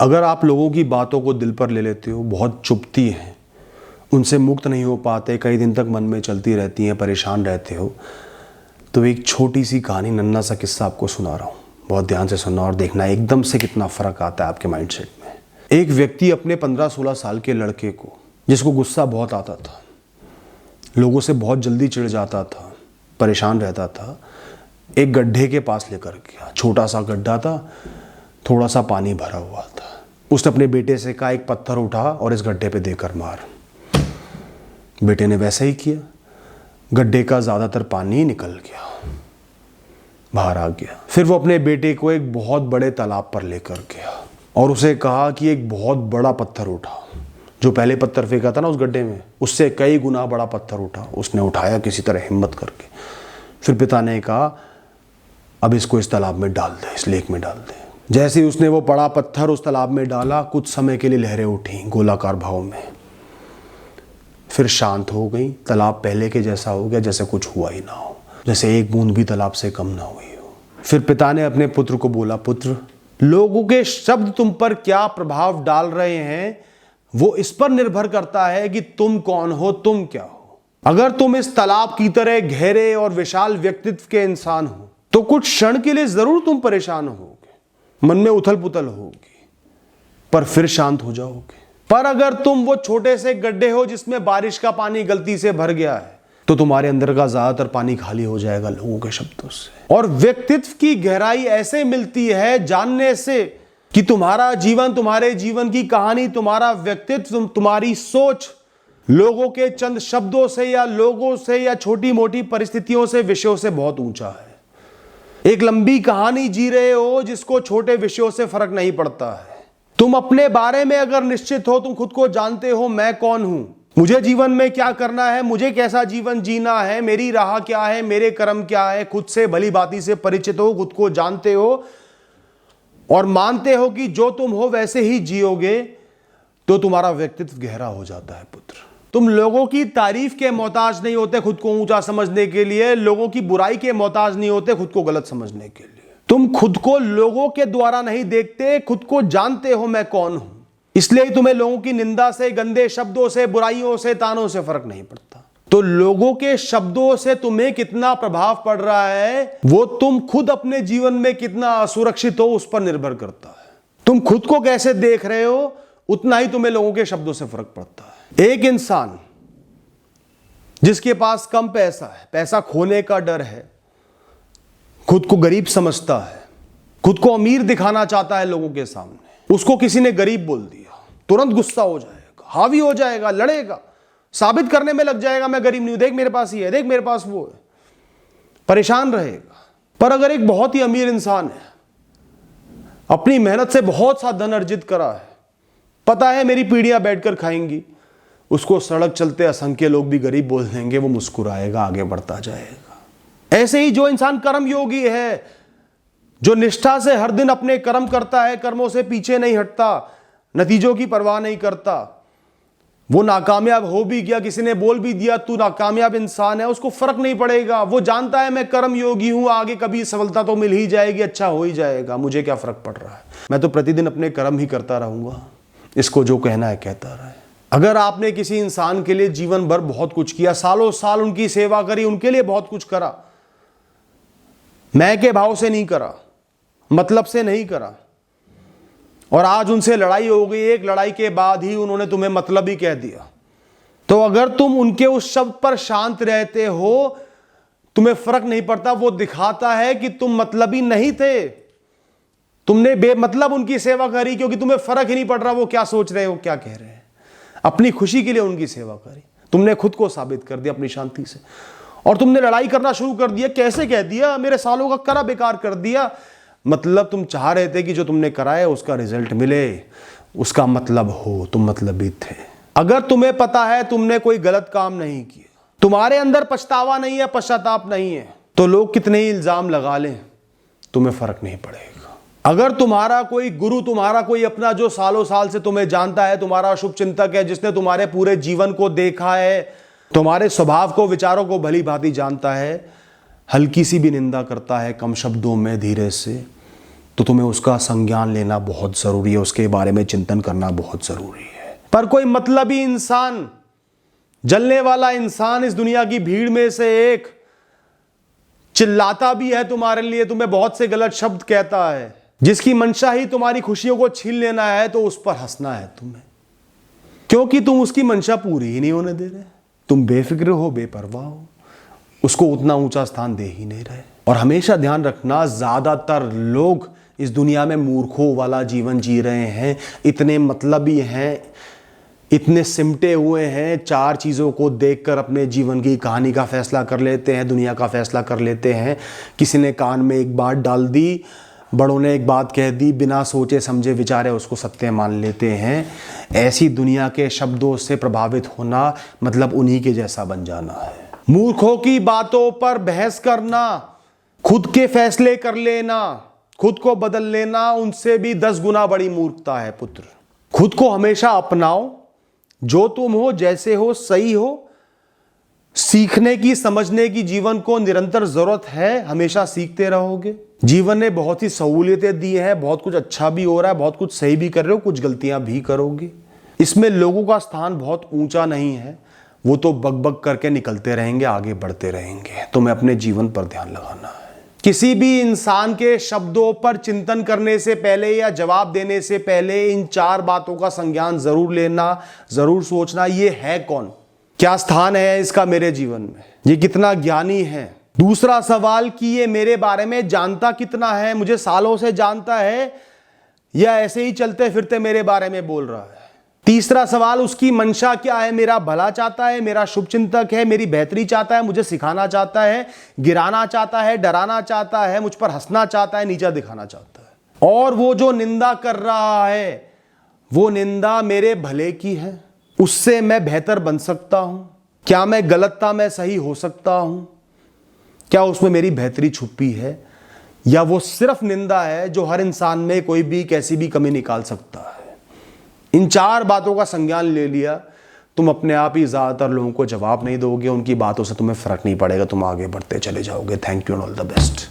अगर आप लोगों की बातों को दिल पर ले लेते हो, बहुत चुभती हैं, उनसे मुक्त नहीं हो पाते, कई दिन तक मन में चलती रहती हैं, परेशान रहते हो, तो एक छोटी सी कहानी, नन्हा सा किस्सा आपको सुना रहा हूँ। बहुत ध्यान से सुनना और देखना एकदम से कितना फ़र्क आता है आपके माइंडसेट में। एक व्यक्ति अपने 15-16 साल के लड़के को, जिसको गुस्सा बहुत आता था, लोगों से बहुत जल्दी चिढ़ जाता था, परेशान रहता था, एक गड्ढे के पास लेकर गया। छोटा सा गड्ढा था, थोड़ा सा पानी भरा हुआ था। उसने अपने बेटे से कहा, एक पत्थर उठा और इस गड्ढे पे देकर मार। बेटे ने वैसा ही किया। गड्ढे का ज़्यादातर पानी निकल गया, बाहर आ गया। फिर वो अपने बेटे को एक बहुत बड़े तालाब पर लेकर गया और उसे कहा कि एक बहुत बड़ा पत्थर उठा। जो पहले पत्थर फेंका था ना उस गड्ढे में, उससे कई गुना बड़ा पत्थर उठा। उसने उठाया किसी तरह हिम्मत करके। फिर पिता ने कहा, अब इसको इस तालाब में डाल दे, इस लेक में डाल दे। जैसे ही उसने वो बड़ा पत्थर उस तालाब में डाला, कुछ समय के लिए लहरें उठी गोलाकार भाव में, फिर शांत हो गई। तालाब पहले के जैसा हो गया, जैसे कुछ हुआ ही ना हो, जैसे एक बूंद भी तालाब से कम ना हुई हो। फिर पिता ने अपने पुत्र को बोला, पुत्र, लोगों के शब्द तुम पर क्या प्रभाव डाल रहे हैं, वो इस पर निर्भर करता है कि तुम कौन हो, तुम क्या हो। अगर तुम इस तालाब की तरह गहरे और विशाल व्यक्तित्व के इंसान हो, तो कुछ क्षण के लिए जरूर तुम परेशान होगे, मन में उथल पुथल होगी, पर फिर शांत हो जाओगे। पर अगर तुम वो छोटे से गड्ढे हो जिसमें बारिश का पानी गलती से भर गया है, तो तुम्हारे अंदर का ज्यादातर पानी खाली हो जाएगा लोगों के शब्दों से। और व्यक्तित्व की गहराई ऐसे मिलती है जानने से कि तुम्हारा जीवन, तुम्हारे जीवन की कहानी, तुम्हारा व्यक्तित्व, तुम्हारी सोच लोगों के चंद शब्दों से या लोगों से या छोटी मोटी परिस्थितियों से, विषयों से बहुत ऊंचा है। एक लंबी कहानी जी रहे हो जिसको छोटे विषयों से फर्क नहीं पड़ता है। तुम अपने बारे में अगर निश्चित हो, तुम खुद को जानते हो, मैं कौन हूं, मुझे जीवन में क्या करना है, मुझे कैसा जीवन जीना है, मेरी राह क्या है, मेरे कर्म क्या है, खुद से भली भांति से परिचित हो, खुद को जानते हो और मानते हो कि जो तुम हो वैसे ही जियोगे, तो तुम्हारा व्यक्तित्व गहरा हो जाता है पुत्र। तुम लोगों की तारीफ के मोहताज नहीं होते खुद को ऊंचा समझने के लिए, लोगों की बुराई के मोहताज नहीं होते खुद को गलत समझने के लिए। तुम खुद को लोगों के द्वारा नहीं देखते, खुद को जानते हो मैं कौन हूं, इसलिए तुम्हें लोगों की निंदा से, गंदे शब्दों से, बुराइयों से, तानों से फर्क नहीं पड़ता। तो लोगों के शब्दों से तुम्हें कितना प्रभाव पड़ रहा है, वो तुम खुद अपने जीवन में कितना असुरक्षित हो उस पर निर्भर करता है। तुम खुद को कैसे देख रहे हो, उतना ही तुम्हें लोगों के शब्दों से फर्क पड़ता है। एक इंसान जिसके पास कम पैसा है, पैसा खोने का डर है, खुद को गरीब समझता है, खुद को अमीर दिखाना चाहता है लोगों के सामने, उसको किसी ने गरीब बोल दिया, तुरंत गुस्सा हो जाएगा, हावी हो जाएगा, लड़ेगा, साबित करने में लग जाएगा मैं गरीब नहीं हूं, देख मेरे पास ये है, देख मेरे पास वो है, परेशान रहेगा। पर अगर एक बहुत ही अमीर इंसान है, अपनी मेहनत से बहुत सा धन अर्जित करा है, पता है मेरी पीढ़ियां बैठकर खाएंगी, उसको सड़क चलते असंख्य लोग भी गरीब बोल देंगे, वो मुस्कुराएगा, आगे बढ़ता जाएगा। ऐसे ही जो इंसान कर्म योगी है, जो निष्ठा से हर दिन अपने कर्म करता है, कर्मों से पीछे नहीं हटता, नतीजों की परवाह नहीं करता, वो नाकामयाब हो भी गया, किसी ने बोल भी दिया तू नाकामयाब इंसान है, उसको फर्क नहीं पड़ेगा। वो जानता है मैं कर्म योगी हूं, आगे कभी सफलता तो मिल ही जाएगी, अच्छा हो ही जाएगा, मुझे क्या फर्क पड़ रहा है, मैं तो प्रतिदिन अपने कर्म ही करता रहूंगा, इसको जो कहना है कहता रहे। अगर आपने किसी इंसान के लिए जीवन भर बहुत कुछ किया, सालों साल उनकी सेवा करी, उनके लिए बहुत कुछ करा, मैं के भाव से नहीं करा, मतलब से नहीं करा, और आज उनसे लड़ाई हो गई, एक लड़ाई के बाद ही उन्होंने तुम्हें मतलब ही कह दिया, तो अगर तुम उनके उस शब्द पर शांत रहते हो, तुम्हें फर्क नहीं पड़ता, वो दिखाता है कि तुम मतलबी नहीं थे, तुमने बेमतलब उनकी सेवा करी, क्योंकि तुम्हें फर्क ही नहीं पड़ रहा वो क्या सोच रहे हो, क्या कह रहे हैं, अपनी खुशी के लिए उनकी सेवा करी, तुमने खुद को साबित कर दिया अपनी शांति से, और तुमने लड़ाई करना शुरू कर दिया। कैसे कह दिया, मेरे सालों का करा बेकार कर दिया, मतलब तुम चाह रहे थे कि जो तुमने कराया उसका रिजल्ट मिले, उसका मतलब हो, तुम मतलबी थे। अगर तुम्हें पता है तुमने कोई गलत काम नहीं किया, तुम्हारे अंदर पछतावा नहीं है, पश्चाताप नहीं है, तो लोग कितने ही इल्जाम लगा लें, तुम्हें फर्क नहीं पड़ेगा। अगर तुम्हारा कोई गुरु, तुम्हारा कोई अपना जो सालों साल से तुम्हें जानता है, तुम्हारा शुभ चिंतक है, जिसने तुम्हारे पूरे जीवन को देखा है, तुम्हारे स्वभाव को, विचारों को भली भांति जानता है, हल्की सी भी निंदा करता है कम शब्दों में, धीरे से, तो तुम्हें उसका संज्ञान लेना बहुत ज़रूरी है, उसके बारे में चिंतन करना बहुत ज़रूरी है। पर कोई मतलबी इंसान, जलने वाला इंसान इस दुनिया की भीड़ में से एक चिल्लाता भी है तुम्हारे लिए, तुम्हें बहुत से गलत शब्द कहता है, जिसकी मंशा ही तुम्हारी खुशियों को छीन लेना है, तो उस पर हंसना है तुम्हें, क्योंकि तुम उसकी मंशा पूरी ही नहीं होने दे रहे। तुम बेफिक्र हो, बेपरवाह हो, उसको उतना ऊंचा स्थान दे ही नहीं रहे। और हमेशा ध्यान रखना, ज्यादातर लोग इस दुनिया में मूर्खों वाला जीवन जी रहे हैं, इतने मतलबी हैं, इतने सिमटे हुए हैं, चार चीज़ों को देखकर अपने जीवन की कहानी का फैसला कर लेते हैं, दुनिया का फैसला कर लेते हैं। किसी ने कान में एक बात डाल दी, बड़ों ने एक बात कह दी, बिना सोचे समझे विचारे उसको सत्य मान लेते हैं। ऐसी दुनिया के शब्दों से प्रभावित होना मतलब उन्हीं के जैसा बन जाना है। मूर्खों की बातों पर बहस करना, खुद के फैसले कर लेना, खुद को बदल लेना, उनसे भी 10 गुना बड़ी मूर्खता है पुत्र। खुद को हमेशा अपनाओ, जो तुम हो, जैसे हो, सही हो। सीखने की, समझने की जीवन को निरंतर जरूरत है, हमेशा सीखते रहोगे। जीवन ने बहुत ही सहूलियतें दी हैं, बहुत कुछ अच्छा भी हो रहा है, बहुत कुछ सही भी कर रहे हो, कुछ गलतियां भी करोगे। इसमें लोगों का स्थान बहुत ऊंचा नहीं है, वो तो बक करके निकलते रहेंगे, आगे बढ़ते रहेंगे। तुम्हें अपने जीवन पर ध्यान लगाना है। किसी भी इंसान के शब्दों पर चिंतन करने से पहले या जवाब देने से पहले इन 4 बातों का संज्ञान जरूर लेना, जरूर सोचना, ये है कौन, क्या स्थान है इसका मेरे जीवन में, ये कितना ज्ञानी है। दूसरा सवाल कि ये मेरे बारे में जानता कितना है, मुझे सालों से जानता है या ऐसे ही चलते फिरते मेरे बारे में बोल रहा है। तीसरा सवाल, उसकी मंशा क्या है, मेरा भला चाहता है, मेरा शुभ चिंतक है, मेरी बेहतरी चाहता है, मुझे सिखाना चाहता है, गिराना चाहता है, डराना चाहता है, मुझ पर हंसना चाहता है, नीचा दिखाना चाहता है। और वो जो निंदा कर रहा है, वो निंदा मेरे भले की है, उससे मैं बेहतर बन सकता हूं, क्या मैं गलत था मैं सही हो सकता हूं, क्या उसमें मेरी बेहतरी छुपी है, या वो सिर्फ निंदा है जो हर इंसान में कोई भी कैसी भी कमी निकाल सकता है। इन 4 बातों का संज्ञान ले लिया, तुम अपने आप ही ज्यादातर लोगों को जवाब नहीं दोगे, उनकी बातों से तुम्हें फर्क नहीं पड़ेगा, तुम आगे बढ़ते चले जाओगे। Thank you and all the best.